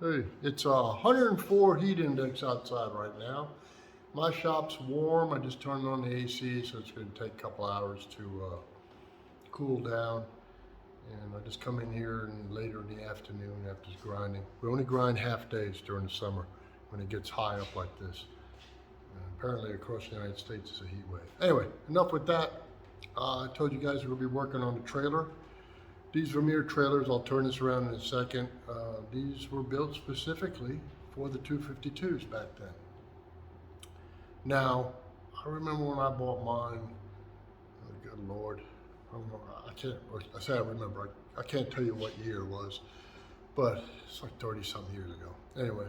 Hey, it's 104 heat index outside right now. My shop's warm. I just turned on the AC, so it's going to take a couple hours to cool down. And I just come in here and later in the afternoon after grinding. We only grind half days during the summer when it gets high up like this. Apparently across the United States it's a heat wave. Anyway, enough with that. I told you guys we're going to be working on the trailer. These Vermeer trailers, I'll turn this around in a second. These were built specifically for the 252s back then. Now, I remember when I bought mine, oh, good Lord, I can't tell you what year it was, but it's like 30-something years ago. Anyway,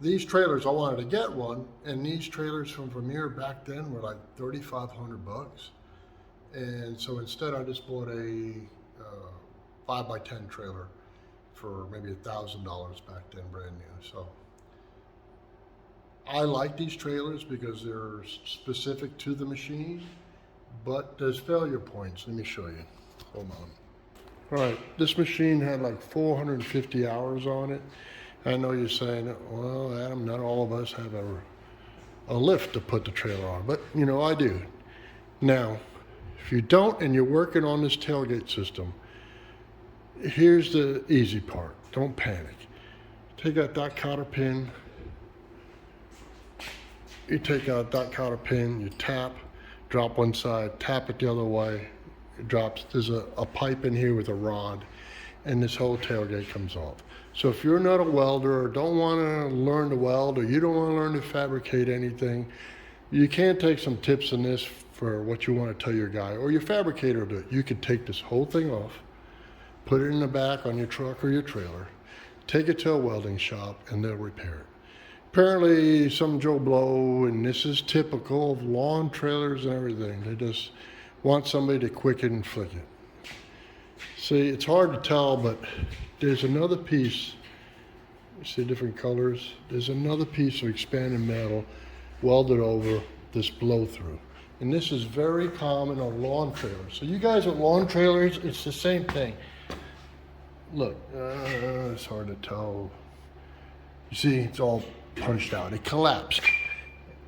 these trailers, I wanted to get one, and these trailers from Vermeer back then were like $3,500. And so instead I just bought a 5x10 trailer for maybe $1,000 back then, brand new. So I like these trailers because they're specific to the machine, but there's failure points. Let me show you. Hold on. All right, this machine had like 450 hours on it. I know you're saying, well, Adam, not all of us have a lift to put the trailer on, but you know, I do. Now, if you don't and you're working on this tailgate system, here's the easy part. Don't panic. Take out that cotter pin. You take out that cotter pin, you tap, drop one side, tap it the other way. It drops. There's a pipe in here with a rod, and this whole tailgate comes off. So if you're not a welder or don't want to learn to weld or you don't want to learn to fabricate anything, you can take some tips in this for what you want to tell your guy or your fabricator will do it. You could take this whole thing off, put it in the back on your truck or your trailer, take it to a welding shop, and they'll repair it. Apparently, some Joe Blow, and this is typical of lawn trailers and everything, they just want somebody to quick it and flick it. See, it's hard to tell, but there's another piece. You see different colors? There's another piece of expanded metal welded over this blow through. And this is very common on lawn trailers. So you guys with lawn trailers, it's the same thing. Look, it's hard to tell. You see, it's all punched out. It collapsed.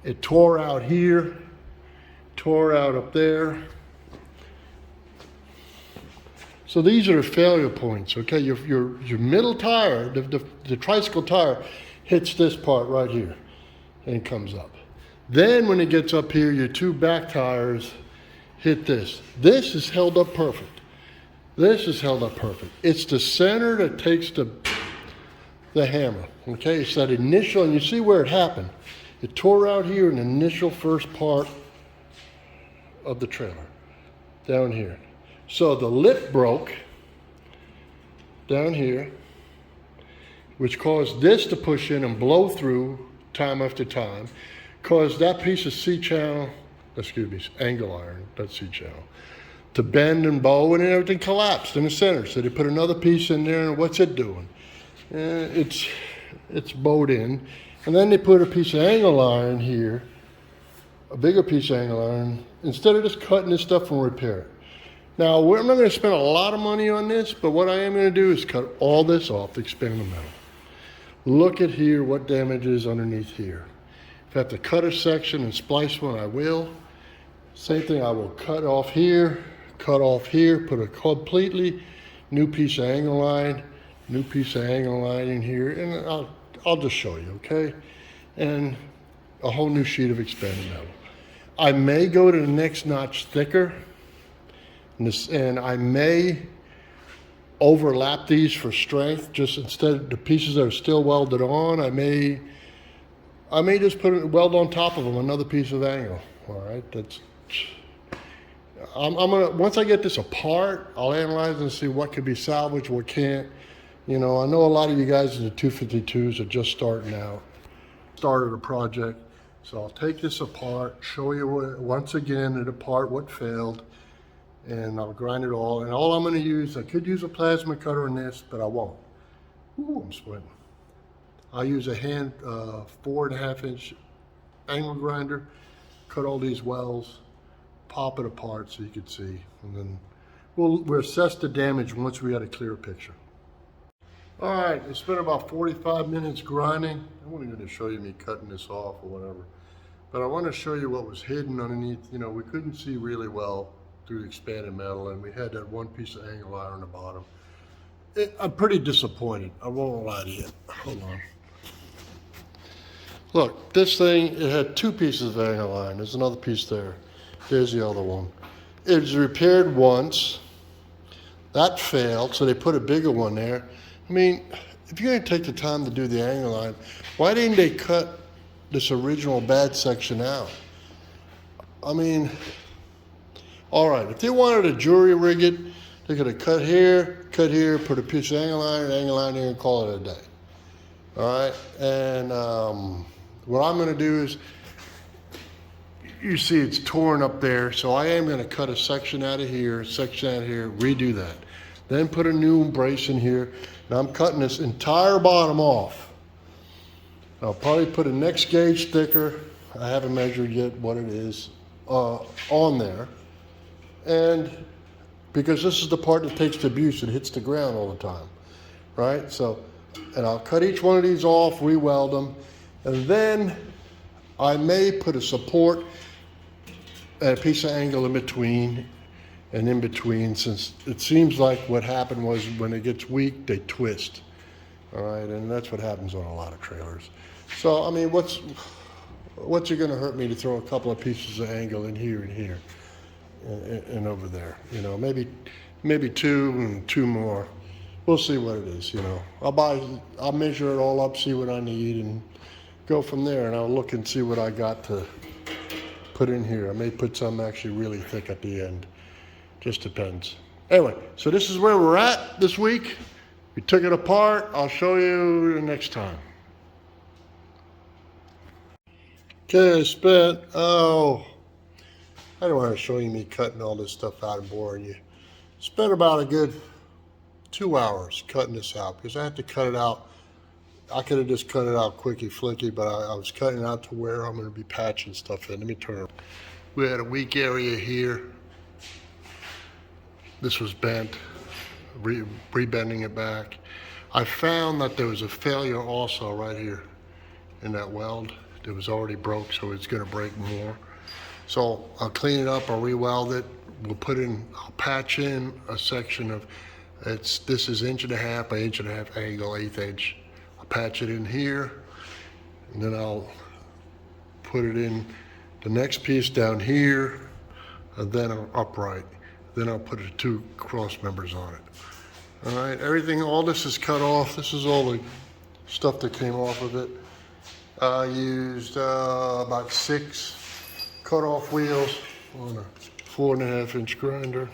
It tore out here, tore out up there. So these are the failure points, okay? Your middle tire, the tricycle tire, hits this part right here and comes up. Then when it gets up here, your two back tires hit this. This is held up perfect. This is held up perfect. It's the center that takes the hammer, okay? It's that initial, and you see where it happened. It tore out here in the initial first part of the trailer, down here. So the lip broke down here, which caused this to push in and blow through time after time, caused that piece of C-channel, angle iron, not C-channel, to bend and bow, and everything collapsed in the center. So they put another piece in there, and what's it doing? It's bowed in. And then they put a piece of angle iron here, a bigger piece of angle iron, instead of just cutting this stuff and repair it. Now, I'm not going to spend a lot of money on this, but what I am going to do is cut all this off to expand the metal. Look at here what damage is underneath here. If I have to cut a section and splice one, I will. Same thing, I will cut off here, put a completely new piece of angle line, new piece of angle line in here, and I'll just show you, okay? And a whole new sheet of expanded metal. I may go to the next notch thicker, and I may overlap these for strength. Just instead of the pieces that are still welded on, I may just put a weld on top of them, another piece of angle. All right, I'm gonna, once I get this apart, I'll analyze and see what could be salvaged, what can't. You know, I know a lot of you guys in the 252s are just started a project. So I'll take this apart, show you once again the part what failed, and I'll grind it all. And all I'm going to use, I could use a plasma cutter in this, but I won't. Ooh, I'm sweating. I'll use a hand 4.5 inch angle grinder, cut all these wells, pop it apart so you can see, and then we'll assess the damage once we got a clear picture. All right, it's been about 45 minutes grinding. I wasn't going to show you me cutting this off or whatever, but I want to show you what was hidden underneath. You know, we couldn't see really well through the expanded metal, and we had that one piece of angle iron on the bottom. I'm pretty disappointed. I won't lie to you. Hold on. Look, this thing, it had two pieces of angle iron. There's another piece there. There's the other one. It was repaired once. That failed, so they put a bigger one there. I mean, if you're going to take the time to do the angle line, why didn't they cut this original bad section out? I mean, all right, if they wanted to jury rig it, they could have cut here, put a piece of angle line here, and call it a day. All right, and what I'm going to do is, you see it's torn up there, so I am going to cut a section out of here, redo that. Then put a new brace in here. Now I'm cutting this entire bottom off. I'll probably put a next gauge sticker, I haven't measured yet what it is, on there. And because this is the part that takes the abuse, it hits the ground all the time, right? So, and I'll cut each one of these off, re-weld them, and then I may put a support and a piece of angle in between, and in between, since it seems like what happened was when it gets weak, they twist. All right, and that's what happens on a lot of trailers. So, I mean, what's it gonna hurt me to throw a couple of pieces of angle in here and here and over there? You know, maybe two and two more. We'll see what it is, you know. I'll measure it all up, see what I need, and go from there, and I'll look and see what I got to put in here. I may put some actually really thick at the end. Just depends. Anyway, so this is where we're at this week. We took it apart. I'll show you the next time. Okay, I spent, I don't want to show you me cutting all this stuff out and boring you. Spent about a good 2 hours cutting this out because I had to cut it out. I could have just cut it out quicky flicky, but I was cutting it out to where I'm going to be patching stuff in. Let me turn it. We had a weak area here. This was bent, re-bending it back. I found that there was a failure also right here in that weld. It was already broke, so it's going to break more. So I'll clean it up, I'll re-weld it. I'll patch in a section of, this is 1.5 by 1.5 angle, 1/8 inch. I'll patch it in here, and then I'll put it in the next piece down here, and then upright. Then I'll put the two cross members on it. All right, all this is cut off. This is all the stuff that came off of it. I used about 6 cut-off wheels on a 4.5 inch grinder.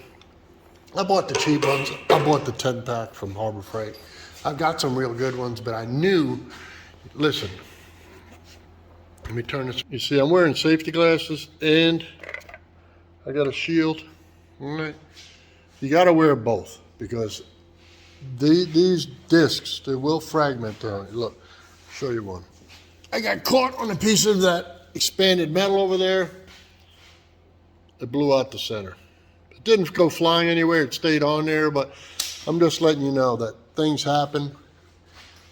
I bought the cheap ones. I bought the 10-pack from Harbor Freight. I've got some real good ones, but I knew, listen, let me turn this. You see, I'm wearing safety glasses and I got a shield. All right, you got to wear both because these discs, they will fragment down. Look, show you one. I got caught on a piece of that expanded metal over there. It blew out the center. It didn't go flying anywhere. It stayed on there, but I'm just letting you know that things happen.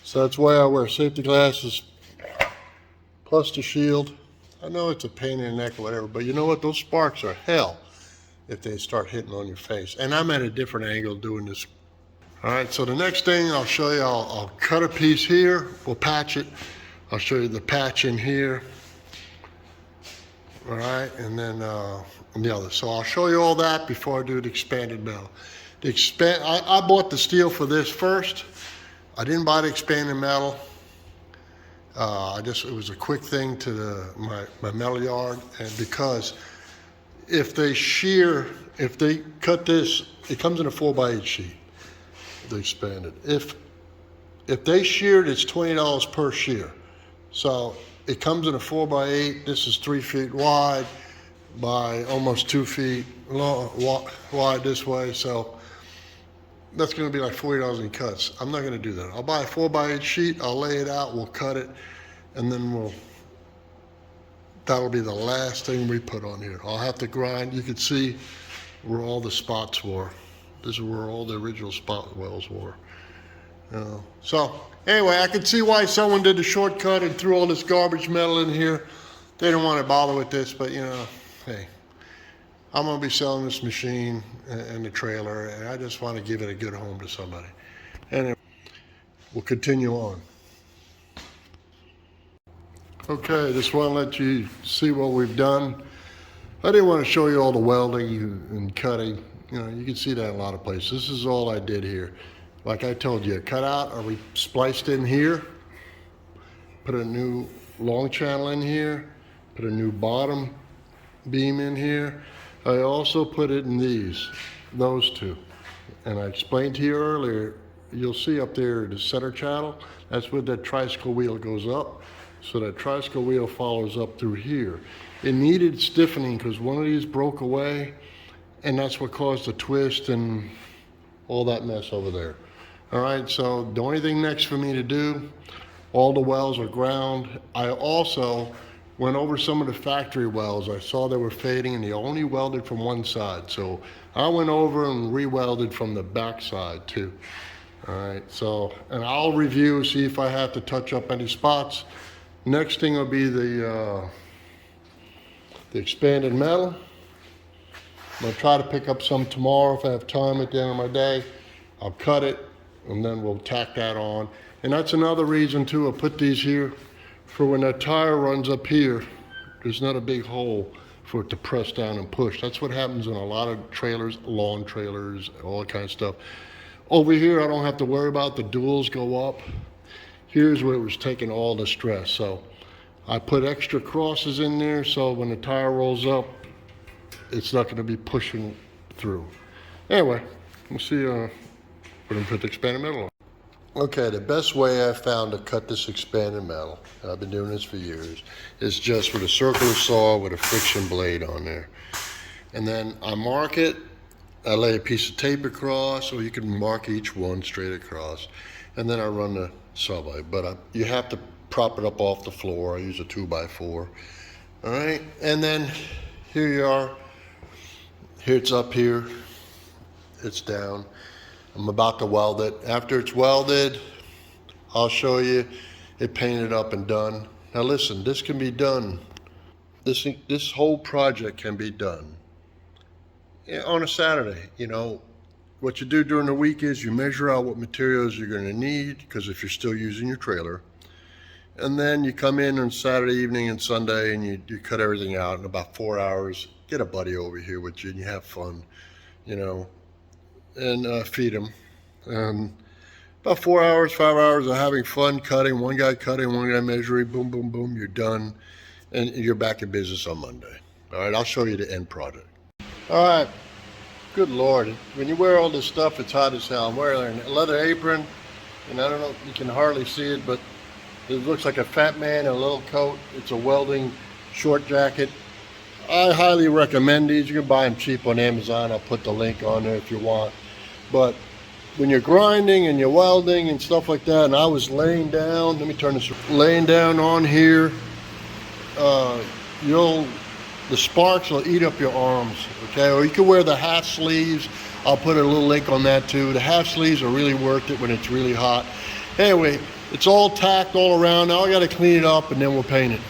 So that's why I wear safety glasses plus the shield. I know it's a pain in the neck or whatever, but you know what? Those sparks are hell if they start hitting on your face. And I'm at a different angle doing this. All right, so the next thing I'll show you, I'll cut a piece here, we'll patch it. I'll show you the patch in here. All right, and then the other. So I'll show you all that before I do the expanded metal. I bought the steel for this first. I didn't buy the expanded metal. It was a quick thing to my metal yard, and because if they cut this, it comes in a 4x8 sheet, the expanded. If they sheared, it's $20 per shear. So it comes in a 4x8. This is 3 feet wide by almost 2 feet long, wide this way. So that's going to be like $40 in cuts. I'm not going to do that. I'll buy a 4x8 sheet. I'll lay it out. We'll cut it, and then that'll be the last thing we put on here. I'll have to grind. You can see where all the spots were. This is where all the original spot wells were. So anyway, I can see why someone did the shortcut and threw all this garbage metal in here. They don't want to bother with this, but you know, hey, I'm going to be selling this machine and the trailer, and I just want to give it a good home to somebody. And we'll continue on. Okay, just want to let you see what we've done. I didn't want to show you all the welding and cutting. You know, you can see that in a lot of places. This is all I did here. Like I told you, cut out or we spliced in here, put a new long channel in here, put a new bottom beam in here. I also put it in those two. And I explained to you earlier, you'll see up there the center channel, that's where that tricycle wheel goes up. So that tricycle wheel follows up through here. It needed stiffening because one of these broke away, and that's what caused the twist and all that mess over there. All right, so the only thing next for me to do, all the welds are ground. I also went over some of the factory welds. I saw they were fading and they only welded from one side. So I went over and re-welded from the back side too. All right, so, and I'll review, see if I have to touch up any spots. Next thing will be the expanded metal. I'm gonna try to pick up some tomorrow if I have time at the end of my day. I'll cut it and then we'll tack that on. And that's another reason too, I put these here for when that tire runs up here, there's not a big hole for it to press down and push. That's what happens in a lot of trailers, lawn trailers, all that kind of stuff. Over here, I don't have to worry about the duals go up. Here's where it was taking all the stress. So I put extra crosses in there so when the tire rolls up, it's not gonna be pushing through. Anyway, we'll see, we're gonna put the expanded metal on. Okay, the best way I found to cut this expanded metal, and I've been doing this for years, is just with a circular saw with a friction blade on there. And then I mark it, I lay a piece of tape across, or you can mark each one straight across, and then I run the saw blade. But you have to prop it up off the floor. I use a 2x4. All right, and then here you are. Here it's up here, it's down. I'm about to weld it. After it's welded, I'll show you it painted up and done. Now listen, this can be done. This whole project can be done on a Saturday. You know, what you do during the week is you measure out what materials you're gonna need, because if you're still using your trailer, and then you come in on Saturday evening and Sunday and you cut everything out in about 4 hours. Get a buddy over here with you and you have fun, you know, and feed them. About 4 hours, 5 hours of having fun cutting, one guy measuring, boom, boom, boom, you're done, and you're back in business on Monday. All right, I'll show you the end product. All right, good Lord, when you wear all this stuff, it's hot as hell. I'm wearing a leather apron, and I don't know, you can hardly see it, but it looks like a fat man in a little coat. It's a welding short jacket. I highly recommend these. You can buy them cheap on Amazon. I'll put the link on there if you want. But when you're grinding and you're welding and stuff like that, and I was laying down, let me turn this, laying down on here, the sparks will eat up your arms, okay? Or you can wear the half sleeves. I'll put a little link on that too. The half sleeves are really worth it when it's really hot. Anyway, it's all tacked all around. Now I gotta clean it up and then we'll paint it.